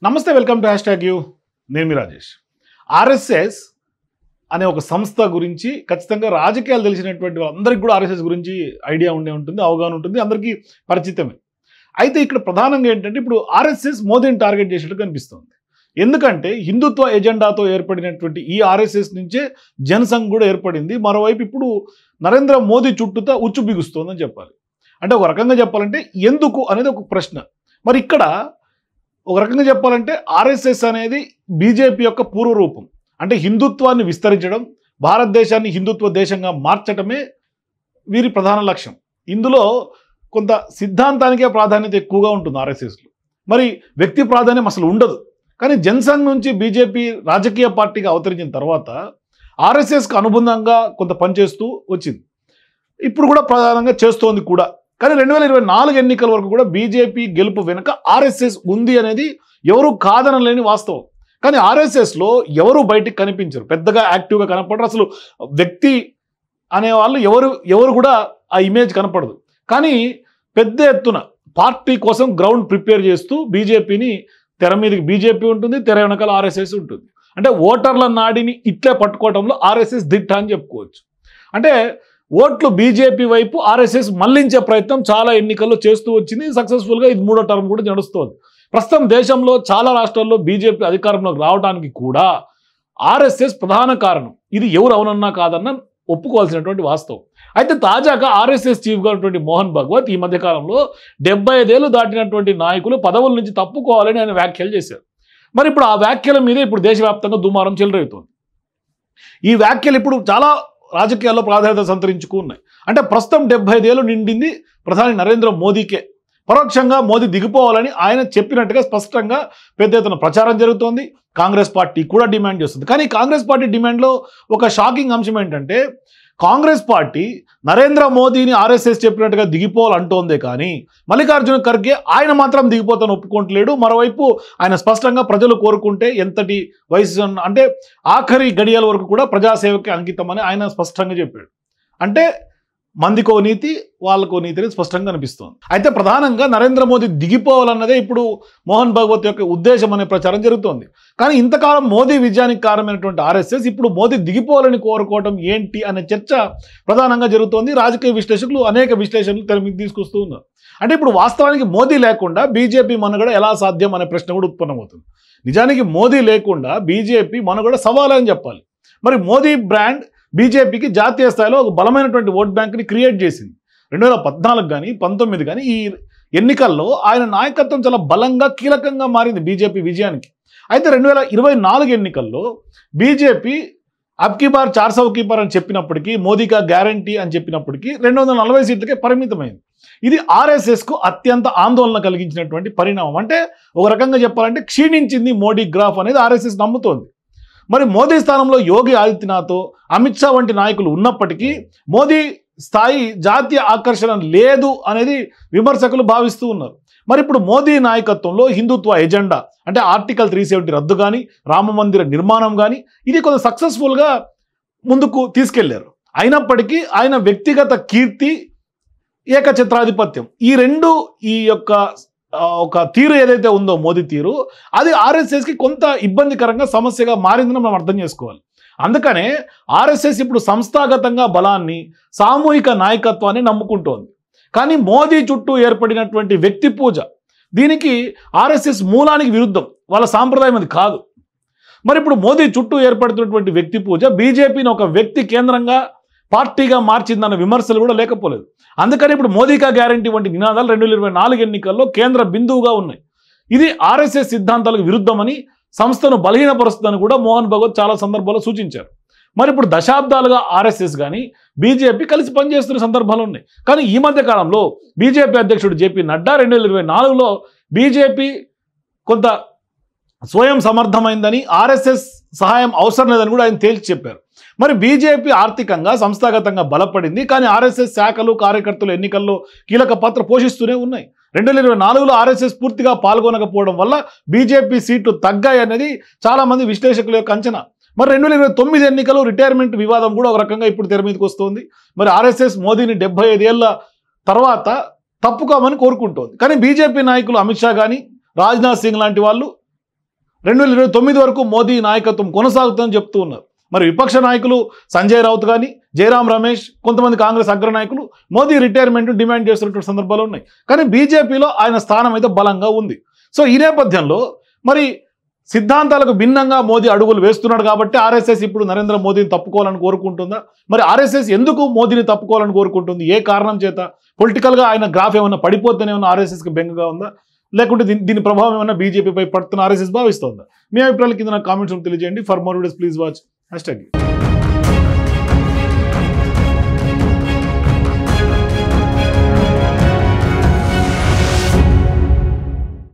నమస్తే, welcome to #you. నేను మీ Rajesh. RSS అనే ఒక సంస్థ గురించి ఖచ్చితంగా రాజకీయాలు తెలిసినటువంటి అందరికీ కూడా ఆర్ఎస్ఎస్ గురించి ఐడియా ఉంటుంది, అవగాహన ఉంటుంది, అందరికీ పరిచితమే. అయితే ఇక్కడ ప్రధానంగా ఏంటంటే ఇప్పుడు ఆర్ఎస్ఎస్ మోదీని టార్గెట్ చేసినట్టు కనిపిస్తుంది. ఎందుకంటే హిందుత్వ ఎజెండాతో ఏర్పడినటువంటి ఈ ఆర్ఎస్ఎస్ నుంచే జనసంఘ్ కూడా ఏర్పడింది. మరోవైపు ఇప్పుడు నరేంద్ర మోదీ చుట్టూతా ఉచ్చు బిగుస్తోందని చెప్పాలి. అంటే ఒక రకంగా చెప్పాలంటే ఎందుకు అనేది ఒక ప్రశ్న. మరి ఇక్కడ ఒక రకంగా చెప్పాలంటే ఆర్ఎస్ఎస్ అనేది బీజేపీ యొక్క పూర్వరూపం. అంటే హిందుత్వాన్ని విస్తరించడం, భారతదేశాన్ని హిందుత్వ దేశంగా మార్చడమే వీరి ప్రధాన లక్ష్యం. ఇందులో కొంత సిద్ధాంతానికే ప్రాధాన్యత ఎక్కువగా ఉంటుంది ఆర్ఎస్ఎస్లో. మరి వ్యక్తి ప్రాధాన్యం అసలు ఉండదు. కానీ జనసంఘ్ నుంచి బీజేపీ రాజకీయ పార్టీగా అవతరించిన తర్వాత ఆర్ఎస్ఎస్కి అనుబంధంగా కొంత పనిచేస్తూ వచ్చింది. ఇప్పుడు కూడా ప్రధానంగా చేస్తోంది కూడా. కానీ 2024 ఎన్నికల వరకు కూడా బీజేపీ గెలుపు వెనుక ఆర్ఎస్ఎస్ ఉంది అనేది ఎవరు కాదనలేని వాస్తవం. కానీ ఆర్ఎస్ఎస్లో ఎవరు బయటికి కనిపించరు, పెద్దగా యాక్టివ్గా కనపడరు. అసలు వ్యక్తి అనేవాళ్ళు ఎవరు కూడా ఆ ఇమేజ్ కనపడదు. కానీ పెద్ద ఎత్తున పార్టీ కోసం గ్రౌండ్ ప్రిపేర్ చేస్తూ బీజేపీని తెర మీదకి బీజేపీ ఉంటుంది, తెర వెనకాల ఆర్ఎస్ఎస్ ఉంటుంది. అంటే ఓటర్ల నాడిని ఇట్లే పట్టుకోవడంలో ఆర్ఎస్ఎస్ దిట్ట అని చెప్పుకోవచ్చు. అంటే ఓట్లు బీజేపీ వైపు ఆర్ఎస్ఎస్ మళ్లించే ప్రయత్నం చాలా ఎన్నికల్లో చేస్తూ వచ్చింది. సక్సెస్ఫుల్గా ఇది 3వ టర్మ్ కూడా నడుస్తోంది. ప్రస్తుతం దేశంలో చాలా రాష్ట్రాల్లో బీజేపీ అధికారంలోకి రావడానికి కూడా ఆర్ఎస్ఎస్ ప్రధాన కారణం. ఇది ఎవరు అవునన్నా కాదన్నా ఒప్పుకోవాల్సినటువంటి వాస్తవం. అయితే తాజాగా ఆర్ఎస్ఎస్ చీఫ్గా ఉన్నటువంటి మోహన్ భగవత్ ఈ మధ్యకాలంలో 75 ఏళ్ళు దాటినటువంటి నాయకులు పదవుల నుంచి తప్పుకోవాలని ఆయన వ్యాఖ్యలు చేశారు. మరి ఇప్పుడు ఆ వ్యాఖ్యల మీద ఇప్పుడు దేశవ్యాప్తంగా దుమారం చెలరేగుతోంది. ఈ వ్యాఖ్యలు ఇప్పుడు చాలా రాజకీయాల్లో ప్రాధాన్యత సంతరించుకున్నాయి. అంటే ప్రస్తుతం 75 ఏళ్ళు నిండింది ప్రధాని నరేంద్ర మోదీకే. పరోక్షంగా మోదీ దిగిపోవాలని ఆయన చెప్పినట్టుగా స్పష్టంగా పెద్ద ఎత్తున ప్రచారం జరుగుతోంది. కాంగ్రెస్ పార్టీ కూడా డిమాండ్ చేస్తుంది. కానీ కాంగ్రెస్ పార్టీ డిమాండ్లో ఒక షాకింగ్ అంశం ఏంటంటే కాంగ్రెస్ పార్టీ నరేంద్ర మోదీని ఆర్ఎస్ఎస్ చెప్పినట్టుగా దిగిపోవాలంటోందే కానీ మల్లికార్జున ఖర్గే ఆయన మాత్రం దిగిపోతాను ఒప్పుకోవట్లేడు. మరోవైపు ఆయన స్పష్టంగా ప్రజలు కోరుకుంటే ఎంతటి వయసు అంటే ఆఖరి గడియల వరకు కూడా ప్రజాసేవకి అంకితమని ఆయన స్పష్టంగా చెప్పాడు. అంటే మందికో నీతి వాళ్ళకో నీతి అనేది స్పష్టంగా కనిపిస్తోంది. అయితే ప్రధానంగా నరేంద్ర మోదీ దిగిపోవాలన్నదే ఇప్పుడు మోహన్ భగవత్ యొక్క ఉద్దేశం అనే ప్రచారం జరుగుతోంది. కానీ ఇంతకాలం మోదీ విజయానికి కారణమైనటువంటి ఆర్ఎస్ఎస్ ఇప్పుడు మోదీ దిగిపోవాలని కోరుకోవడం ఏంటి అనే చర్చ ప్రధానంగా జరుగుతోంది. రాజకీయ విశ్లేషకులు అనేక విశ్లేషణలు తెర మీద తీసుకొస్తూ ఉన్నారు. అంటే ఇప్పుడు వాస్తవానికి మోదీ లేకుండా బీజేపీ మనుగడ ఎలా సాధ్యం అనే ప్రశ్న కూడా ఉత్పన్నమవుతుంది. నిజానికి మోదీ లేకుండా బీజేపీ మనుగడ సవాల్ అని చెప్పాలి. మరి మోదీ బ్రాండ్ బీజేపీకి జాతీయ స్థాయిలో ఒక బలమైనటువంటి ఓట్ బ్యాంక్ని క్రియేట్ చేసింది. 2014 కానీ 19 కానీ ఈ ఎన్నికల్లో ఆయన నాయకత్వం చాలా బలంగా కీలకంగా మారింది బీజేపీ విజయానికి. అయితే 2024 ఎన్నికల్లో బీజేపీ అబ్కీ బార్ 400 కీ పార్ అని చెప్పినప్పటికీ, మోదీకా గ్యారంటీ అని చెప్పినప్పటికీ 240 సీట్లకే పరిమితమైంది. ఇది ఆర్ఎస్ఎస్కు అత్యంత ఆందోళన కలిగించినటువంటి పరిణామం. అంటే ఒక రకంగా చెప్పాలంటే క్షీణించింది మోడీ గ్రాఫ్ అనేది ఆర్ఎస్ఎస్ నమ్ముతోంది. మరి మోదీ స్థానంలో యోగి ఆదిత్యనాథ్, అమిత్ షా వంటి నాయకులు ఉన్నప్పటికీ మోదీ స్థాయి జాతీయ ఆకర్షణ లేదు అనేది విమర్శకులు భావిస్తూ ఉన్నారు. మరి ఇప్పుడు మోదీ నాయకత్వంలో హిందుత్వ ఎజెండా అంటే ఆర్టికల్ 370 రద్దు కానీ, రామ మందిర నిర్మాణం కానీ ఇది కొంత సక్సెస్ఫుల్గా ముందుకు తీసుకెళ్లారు. అయినప్పటికీ ఆయన వ్యక్తిగత కీర్తి, ఏకఛత్రాధిపత్యం ఈ రెండు ఈ యొక్క ఒక తీరు ఏదైతే ఉందో మోదీ తీరు, అది ఆర్ఎస్ఎస్కి కొంత ఇబ్బందికరంగా సమస్యగా మారిందని మనం అర్థం చేసుకోవాలి. అందుకనే ఆర్ఎస్ఎస్ ఇప్పుడు సంస్థాగతంగా బలాన్ని, సామూహిక నాయకత్వాన్ని నమ్ముకుంటోంది. కానీ మోదీ చుట్టూ ఏర్పడినటువంటి వ్యక్తి పూజ దీనికి ఆర్ఎస్ఎస్ మూలానికి విరుద్ధం, వాళ్ళ సాంప్రదాయం అది కాదు. మరి ఇప్పుడు మోదీ చుట్టూ ఏర్పడుతున్నటువంటి వ్యక్తి పూజ బీజేపీని ఒక వ్యక్తి కేంద్రంగా పార్టీగా మార్చిందన్న విమర్శలు కూడా లేకపోలేదు. అందుకని ఇప్పుడు మోదీకా గ్యారంటీ వంటి నినాదాలు 2024 ఎన్నికల్లో కేంద్ర బిందువుగా ఉన్నాయి. ఇది ఆర్ఎస్ఎస్ సిద్ధాంతాలకు విరుద్ధమని, సంస్థను బలహీనపరుస్తుందని కూడా మోహన్ భగవత్ చాలా సందర్భాల్లో సూచించారు. మరి ఇప్పుడు దశాబ్దాలుగా ఆర్ఎస్ఎస్ కానీ బీజేపీ కలిసి పనిచేస్తున్న సందర్భాలు ఉన్నాయి. కానీ ఈ మధ్య కాలంలో బీజేపీ అధ్యక్షుడు జేపీ నడ్డా 2024లో బీజేపీ కొంత స్వయం సమర్థమైందని, ఆర్ఎస్ఎస్ సహాయం అవసరం లేదని కూడా ఆయన తేల్చి చెప్పారు. మరి బీజేపీ ఆర్థికంగా సంస్థాగతంగా బలపడింది. కానీ ఆర్ఎస్ఎస్ శాఖలు, కార్యకర్తలు ఎన్నికల్లో కీలక పాత్ర పోషిస్తూనే ఉన్నాయి. 2024లో ఆర్ఎస్ఎస్ పూర్తిగా పాల్గొనకపోవడం వల్ల బీజేపీ సీట్లు తగ్గాయనేది చాలామంది విశ్లేషకుల యొక్క అంచనా. మరి 2029 ఎన్నికలు రిటైర్మెంట్ వివాదం కూడా ఒక రకంగా ఇప్పుడు తెర మీదకి వస్తుంది. మరి ఆర్ఎస్ఎస్ మోదీని 75 ఏళ్ల తర్వాత తప్పుకోమని కోరుకుంటోంది. కానీ బీజేపీ నాయకులు అమిత్ షా కానీ, రాజ్నాథ్ సింగ్ లాంటి వాళ్ళు 2029 వరకు మోదీ నాయకత్వం కొనసాగుతుందని చెప్తూ ఉన్నారు. మరి విపక్ష నాయకులు సంజయ్ రౌత్ కానీ, జయరాం రమేష్, కొంతమంది కాంగ్రెస్ అగ్రనాయకులు మోదీ రిటైర్మెంట్ డిమాండ్ చేస్తున్నటువంటి సందర్భాలు ఉన్నాయి. కానీ బీజేపీలో ఆయన స్థానం అయితే బలంగా ఉంది. సో ఈ నేపథ్యంలో మరి సిద్ధాంతాలకు భిన్నంగా మోదీ అడుగులు వేస్తున్నాడు కాబట్టి ఆర్ఎస్ఎస్ ఇప్పుడు నరేంద్ర మోదీని తప్పుకోవాలని కోరుకుంటుందా? మరి ఆర్ఎస్ఎస్ ఎందుకు మోదీని తప్పుకోవాలని కోరుకుంటుంది? ఏ కారణం చేత? పొలిటికల్గా ఆయన గ్రాఫ్ ఏమన్నా పడిపోతేనే ఏమన్నా ఆర్ఎస్ఎస్కి బెంగగా ఉందా, లేకుంటే దీని ప్రభావం ఏమన్నా బీజేపీపై పడుతున్న ఆర్ఎస్ఎస్ భావిస్తోందా? మీ అభిప్రాయాలు కింద నాకు కామెంట్స్ తెలియజేయండి. For more videos please watch #.